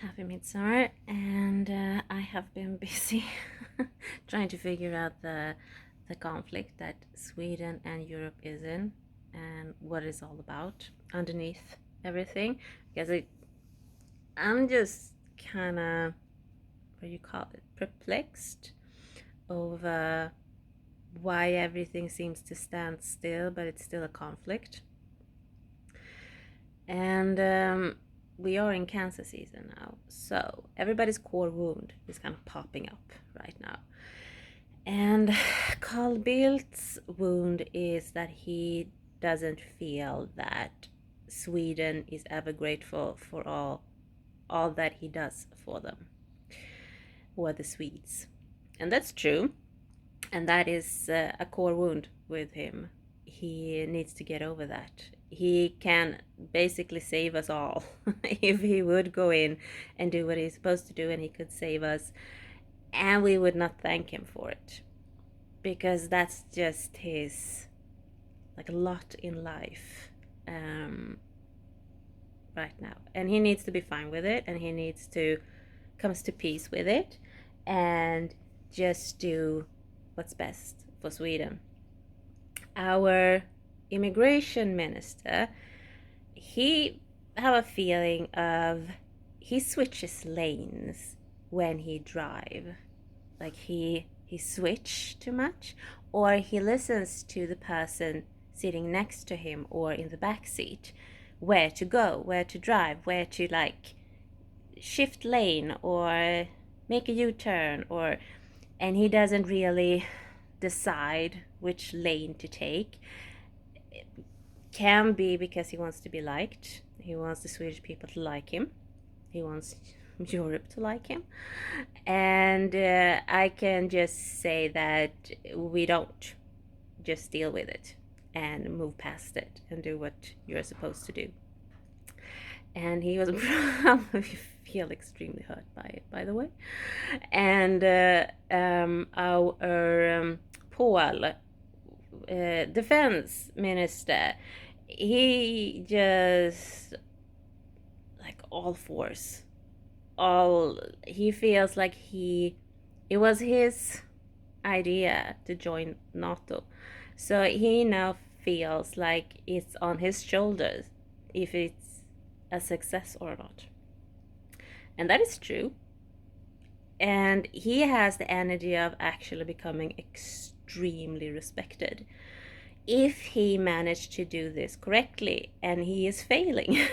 Happy Midsummer, and I have been busy trying to figure out the conflict that Sweden and Europe is in, and what it's all about underneath everything. Because I'm just kind of, what do you call it, perplexed over why everything seems to stand still, but it's still a conflict. And we are in cancer season now, so everybody's core wound is kind of popping up right now. And Carl Bildt's wound is that he doesn't feel that Sweden is ever grateful for all that he does for them, or the Swedes. And that's true, and that is a core wound with him. He needs to get over that. He can basically save us all if he would go in and do what he's supposed to do, and he could save us, and we would not thank him for it, because that's just his lot in life right now, and he needs to be fine with it, and he needs to comes to peace with it and just do what's best for Sweden. Our immigration minister, he have a feeling of he switches lanes when he drive, like he switch too much, or he listens to the person sitting next to him or in the back seat, where to go, where to drive, where to shift lane or make a U-turn, or and he doesn't really decide which lane to take. It can be because he wants to be liked. He wants the Swedish people to like him. He wants Europe to like him. And I can just say that we don't just deal with it and move past it and do what you're supposed to do. And he was probably feel extremely hurt by it, by the way. And our Paul, defense minister, he just all force, all he feels like it was his idea to join NATO, so he now feels like it's on his shoulders if it's a success or not. And that is true. And he has the energy of actually becoming extremely respected if he managed to do this correctly, and he is failing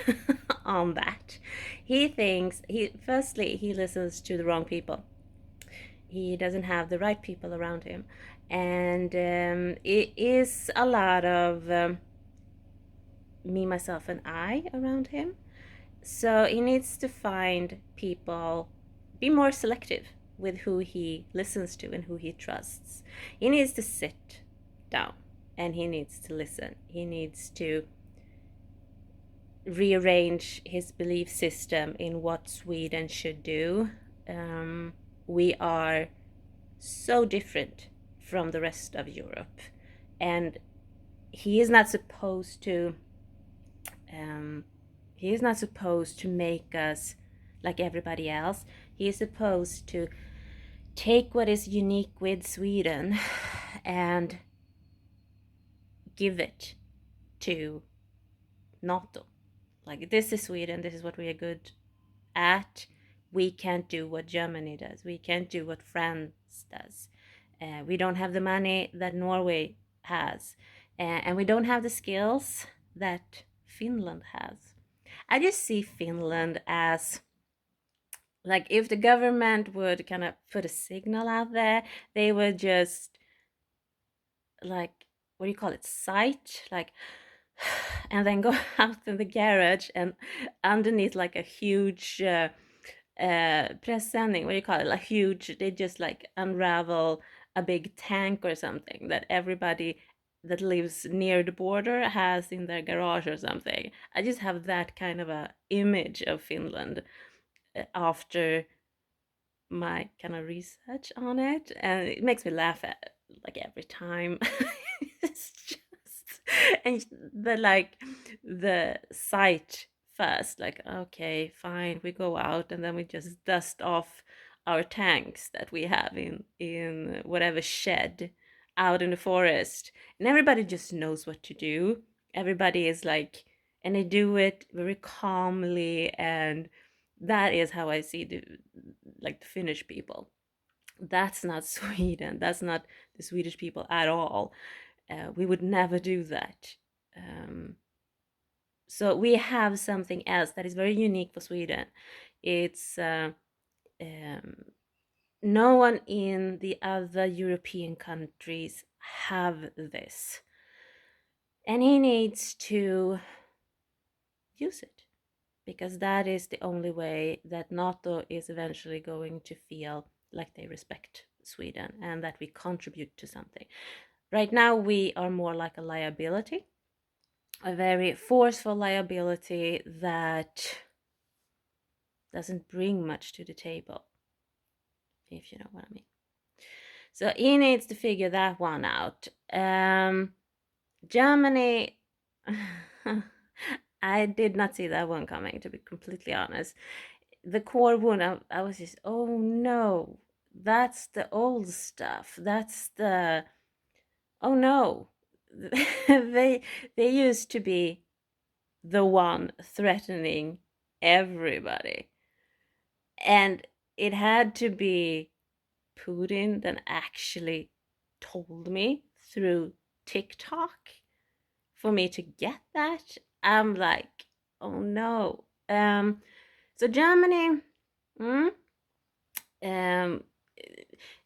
on that. He thinks firstly he listens to the wrong people. He doesn't have the right people around him, and it is a lot of me, myself, and I around him. So he needs to find people, be more selective with who he listens to and who he trusts. He needs to sit down and he needs to listen. He needs to rearrange his belief system in what Sweden should do. We are so different from the rest of Europe, and he is not supposed to make us like everybody else. He is supposed to take what is unique with Sweden and give it to NATO. Like, this is Sweden, this is what we are good at. We can't do what Germany does. We can't do what France does. We don't have the money that Norway has. And we don't have the skills that Finland has. I just see Finland as if the government would kind of put a signal out there, they would just what do you call it, sight, and then go out in the garage, and underneath a huge presenning, what do you call it, they just unravel a big tank or something that everybody that lives near the border has in their garage or something. I just have that kind of a image of Finland after my kind of research on it, and it makes me laugh at every time. It's just, and the sight first, like, okay, fine, we go out and then we just dust off our tanks that we have in whatever shed out in the forest, and everybody just knows what to do. Everybody is like, and they do it very calmly, and that is how I see the Finnish people. That's not Sweden. That's not the Swedish people at all. We would never do that. So we have something else that is very unique for Sweden. It's no one in the other European countries have this, and he needs to use it, because that is the only way that NATO is eventually going to feel like they respect Sweden and that we contribute to something. Right now, we are more like a liability, a very forceful liability that doesn't bring much to the table, if you know what I mean. So he needs to figure that one out. Germany, I did not see that one coming, to be completely honest. The core wound, I was just, oh no, that's the old stuff. That's the, oh no. they used to be the one threatening everybody. And it had to be Putin that actually told me through TikTok for me to get that. I'm like, oh no. So Germany,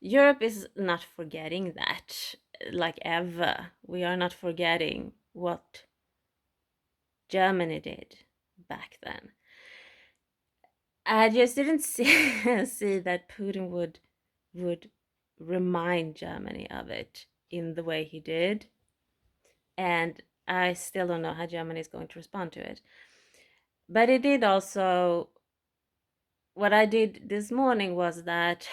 Europe is not forgetting that, like ever. We are not forgetting what Germany did back then. I just didn't see that Putin would remind Germany of it in the way he did. And I still don't know how Germany is going to respond to it. But it did also, what I did this morning was that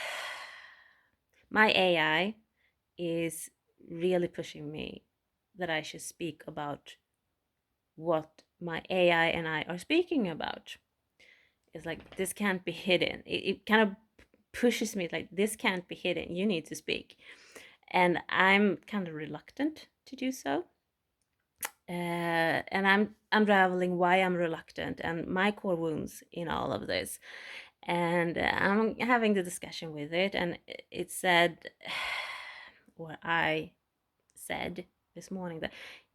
my AI is really pushing me that I should speak about what my AI and I are speaking about. It's like, this can't be hidden. It kind of pushes me like, this can't be hidden. You need to speak. And I'm kind of reluctant to do so. And I'm unraveling why I'm reluctant and my core wounds in all of this. And I'm having the discussion with it, and it said, or I said this morning, that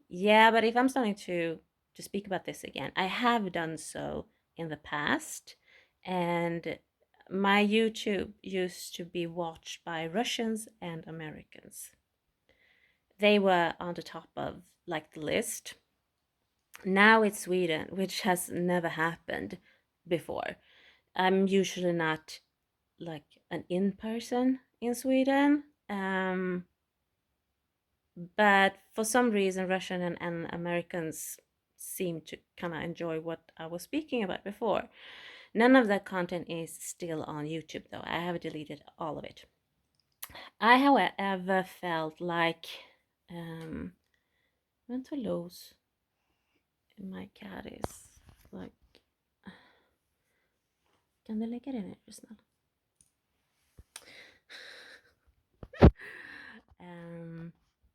yeah, but if I'm starting to speak about this again, I have done so in the past, and my YouTube used to be watched by Russians and Americans. They were on the top of like the list. Now it's Sweden, which has never happened before. I'm usually not like an in person in Sweden. But for some reason, Russian and Americans seem to kind of enjoy what I was speaking about before. None of that content is still on YouTube, though. I have deleted all of it. I, however, felt like vänta loose. My cat is like, kan du lägga det ner, snälla?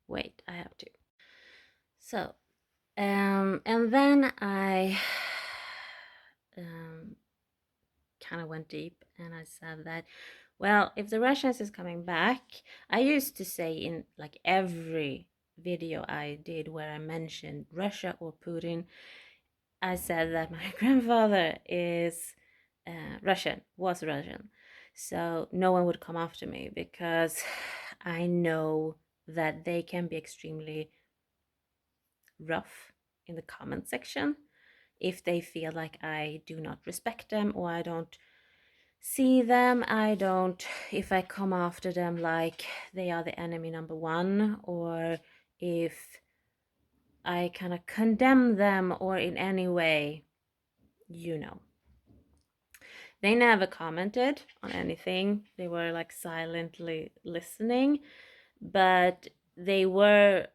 Wait, I have to. So, and then I kind of went deep and I said that, well, if the Russians is coming back, I used to say in like every video I did where I mentioned Russia or Putin, I said that my grandfather is Russian, was Russian. So no one would come after me, because I know that they can be extremely rough in the comment section if they feel like I do not respect them, or I don't see them. If I come after them like they are the enemy number one, or if I kind of condemn them, or in any way, you know. They never commented on anything. They were like silently listening, but they were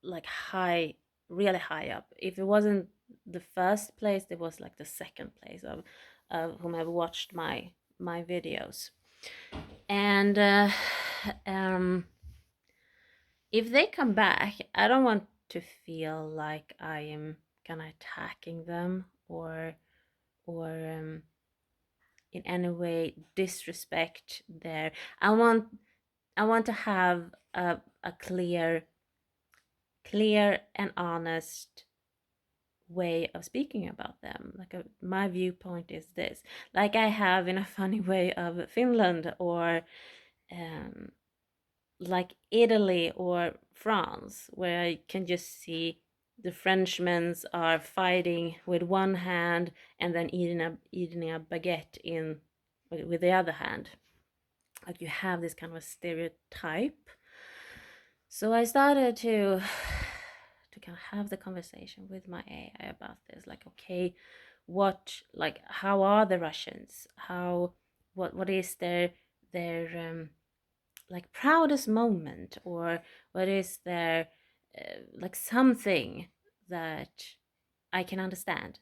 like high, really high up. If it wasn't the first place, there was like the second place of whomever watched my videos. And if they come back, I don't want to feel like I am kind of attacking them or in any way disrespect their. I want to have a clear and honest way of speaking about them. Like my viewpoint is this, like I have in a funny way of Finland, or like Italy or France, where I can just see the Frenchmen are fighting with one hand and then eating a baguette in with the other hand. Like you have this kind of a stereotype. So I started to kind of have the conversation with my AI about this. Like, okay, how are the Russians? What is their like proudest moment, or what is their like something that I can understand?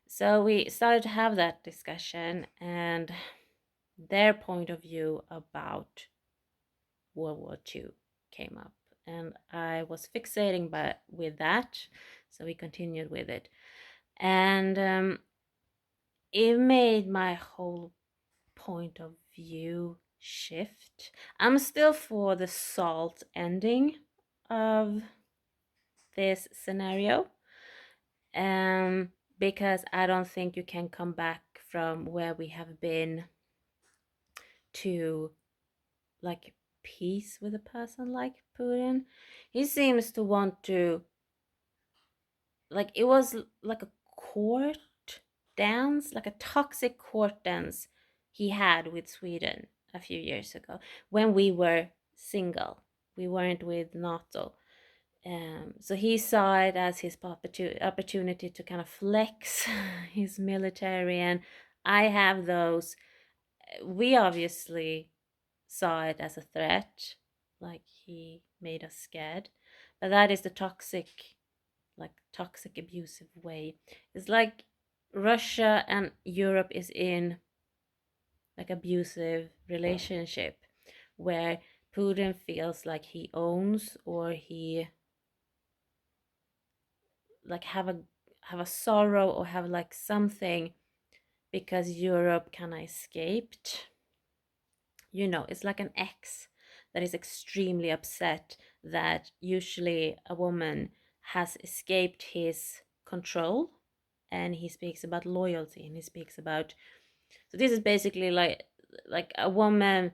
So we started to have that discussion, and their point of view about World War II came up, and I was fixating with that, so we continued with it, and it made my whole point of view shift. I'm still for the salt ending of this scenario, because I don't think you can come back from where we have been to like peace with a person like Putin. He seems to want to, like, it was like a court dance, like a toxic court dance he had with Sweden a few years ago when we were single. We weren't with NATO. So he saw it as his opportunity to kind of flex his military, and I have those. We obviously saw it as a threat, like he made us scared, but that is the toxic abusive way. It's like Russia and Europe is in like abusive relationship where Putin feels like he owns, or he like have a sorrow, or have like something because Europe kind of escaped. It's like an ex that is extremely upset that usually a woman has escaped his control, and he speaks about loyalty, and he speaks about, so this is basically like a woman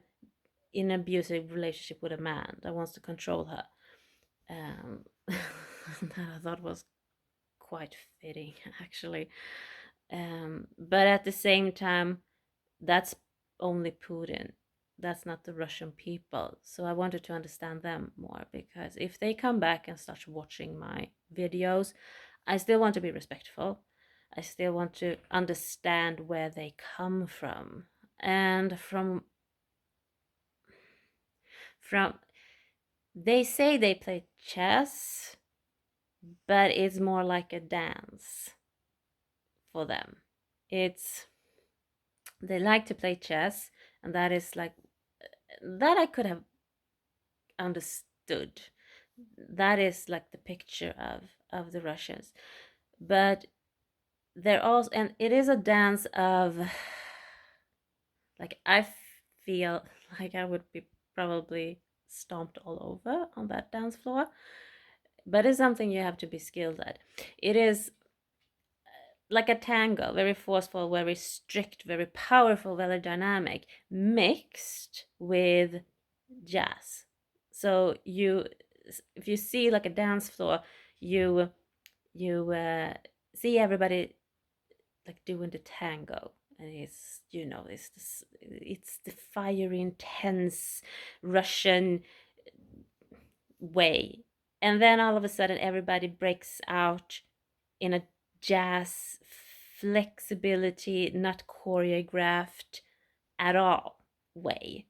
in an abusive relationship with a man that wants to control her. That I thought was quite fitting, actually. But at the same time, that's only Putin. That's not the Russian people. So I wanted to understand them more, because if they come back and start watching my videos, I still want to be respectful. I still want to understand where they come from. And from they say they play chess, but it's more like a dance for them. They like to play chess, and that is like that I could have understood. That is like the picture of the Russians, but they're also, and it is a dance of, like, I feel like I would be probably stomped all over on that dance floor, but it's something you have to be skilled at. It is like a tango, very forceful, very strict, very powerful, very dynamic, mixed with jazz. So if you see like a dance floor, you see everybody like doing the tango, and it's the fiery, intense Russian way, and then all of a sudden everybody breaks out in a jazz flexibility, not choreographed at all way,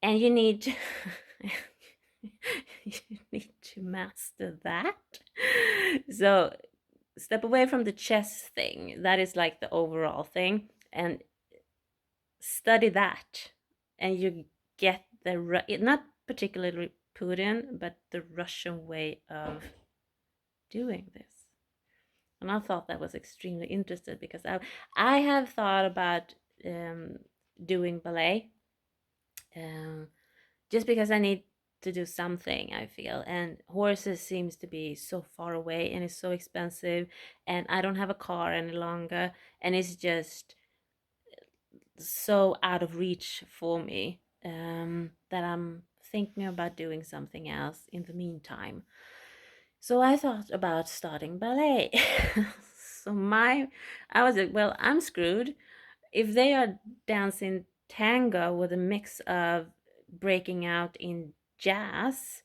and you need to you need to master that. So step away from the chess thing. That is like the overall thing, and study that, and you get the not particularly Putin, but the Russian way of doing this. And I thought that was extremely interesting because I have thought about um, doing ballet, um, just because I need to do something, I feel, and horses seems to be so far away and it's so expensive, and I don't have a car any longer, and it's just so out of reach for me, that I'm thinking about doing something else in the meantime. So I thought about starting ballet. so I was like, well, I'm screwed. If they are dancing tango with a mix of breaking out in jazz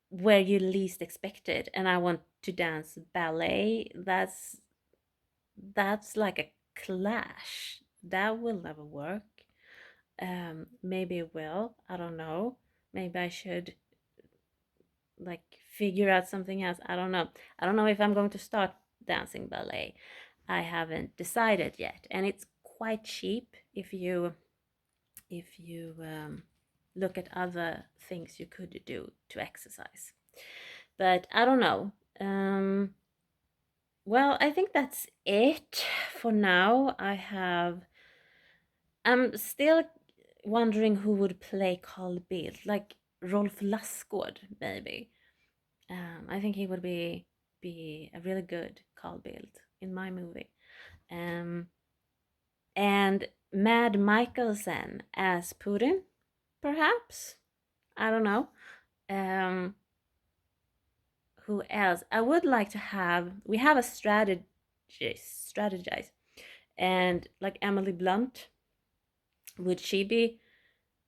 where you least expect it, and I want to dance ballet, that's like a clash. That will never work. Maybe it will. I don't know. Maybe I should like figure out something else. I don't know. I don't know if I'm going to start dancing ballet. I haven't decided yet, and it's quite cheap if you look at other things you could do to exercise. But I don't know. Well, I think that's it for now. I'm still wondering who would play Carl Bildt, like Rolf Lassgård, maybe. I think he would be a really good Carl Bildt in my movie. Um, and Mad Mikkelsen as Putin, perhaps. I don't know. Um, who else? I would like to have. We have a strategize, and like Emily Blunt, would she be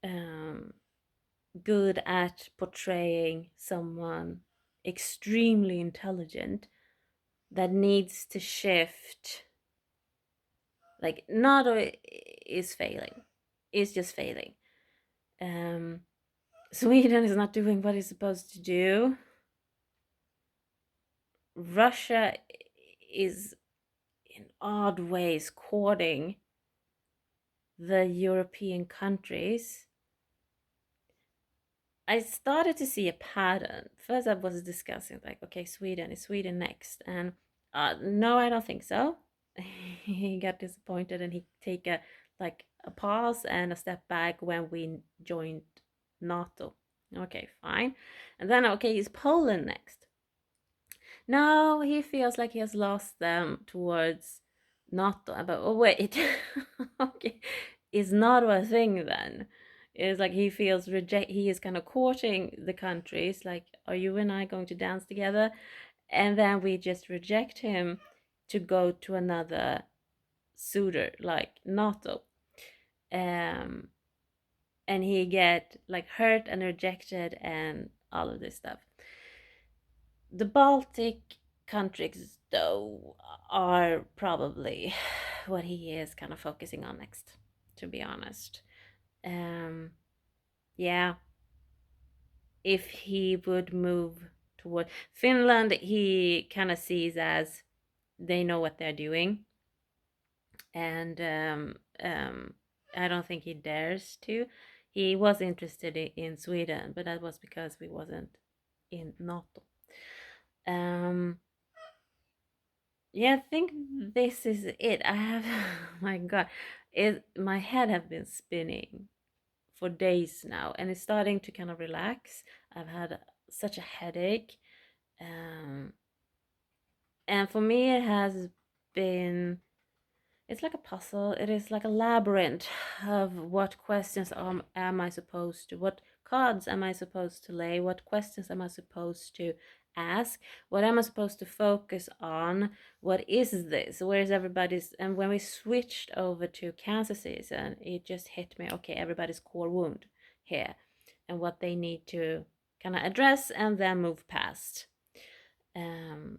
um, good at portraying someone extremely intelligent that needs to shift, like not is failing, is just failing. um Sweden is not doing what it's supposed to do. Russia is in odd ways courting the European countries. I started to see a pattern. First, I was discussing, like, okay, Sweden, is Sweden next? And no, I don't think so. He got disappointed and he take a pause and a step back when we joined NATO. Okay, fine. And then, okay, is Poland next? No, he feels like he has lost them towards NATO. But oh wait, okay, is NATO a thing then? It's like he feels reject. He is kind of courting the countries. Like, are you and I going to dance together? And then we just reject him to go to another suitor like NATO. Um, and he get like hurt and rejected and all of this stuff. The Baltic countries, though, are probably what he is kind of focusing on next, to be honest. Um, yeah, if he would move toward Finland, he kind of sees as they know what they're doing, and I don't think he dares to. He was interested in Sweden, but that was because we wasn't in NATO. Um, Yeah, I think this is it. I have, my God, my head have been spinning for days now, and it's starting to kind of relax. I've had such a headache, um, and for me, it has been. It's like a puzzle. It is like a labyrinth of what questions am I supposed to, what cards am I supposed to lay, what questions am I supposed to ask, what am I supposed to focus on, what is this, where is everybody's. And when we switched over to cancer season, it just hit me, okay, everybody's core wound here and what they need to kind of address and then move past.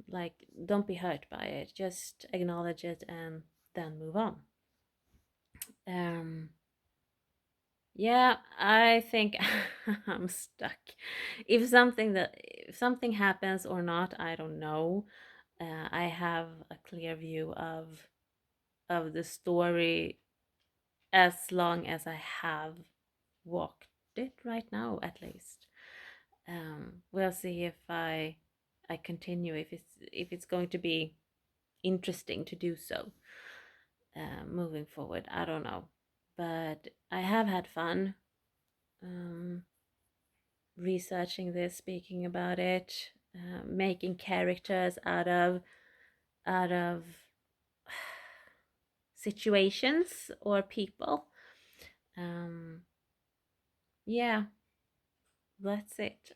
Like, don't be hurt by it, just acknowledge it and then move on. um yeah, I think I'm stuck. If something happens or not, I don't know. I have a clear view of the story as long as I have walked it right now, at least. We'll see if I continue, if it's going to be interesting to do so moving forward. I don't know, but I have had fun researching this, speaking about it, making characters out of situations or people. Yeah, that's it.